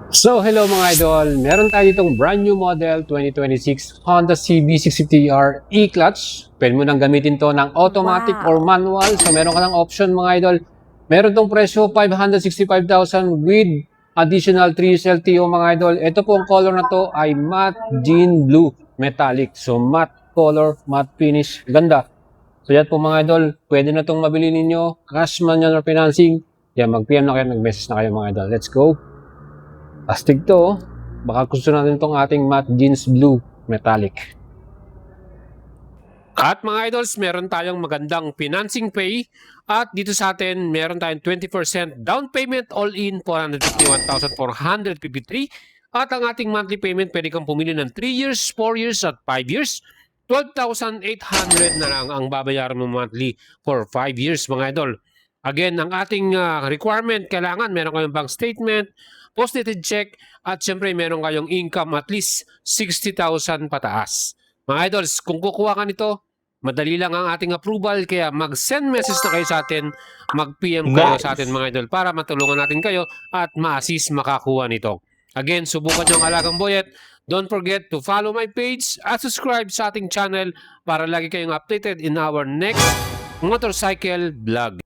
So, hello mga idol. Meron tayo ditong brand new model 2026 Honda CB650R E-Clutch. Pwede mo nang gamitin to ng automatic or Wow! manual. So, meron ka ng option mga idol. Meron tong presyo 565,000 with additional 3 years LTO mga idol. Ito po ang color na to ay matte jean blue metallic. So, matte color, matte finish. Ganda. So, yan po mga idol. Pwede na tong mabili ninyo. Cash man yan or financing. Yan, mag-PM na kayo, mag-message na kayo mga idol. Let's go. Astig to, oh. Baka gusto natin itong ating matte jeans blue metallic. At mga idols, meron tayong magandang financing pay. At dito sa atin, meron tayong 20% down payment all in 451,453. At ang ating monthly payment, pwede kang pumili ng 3 years, 4 years at 5 years. 12,800 na lang ang babayaran mo monthly for 5 years mga idol. Again, ang ating requirement, kailangan meron kayong bank statement, post-dated check, at syempre meron kayong income at least 60,000 pataas. Mga idols, kung kukuha ka nito, madali lang ang ating approval, kaya mag-send message na kayo sa atin, mag-PM kayo sa atin mga idol para matulungan natin kayo at ma-assist makakuha nito. Again, subukan nyo ang Alagang Boyet. Don't forget to follow my page at subscribe sa ating channel para lagi kayong updated in our next motorcycle vlog.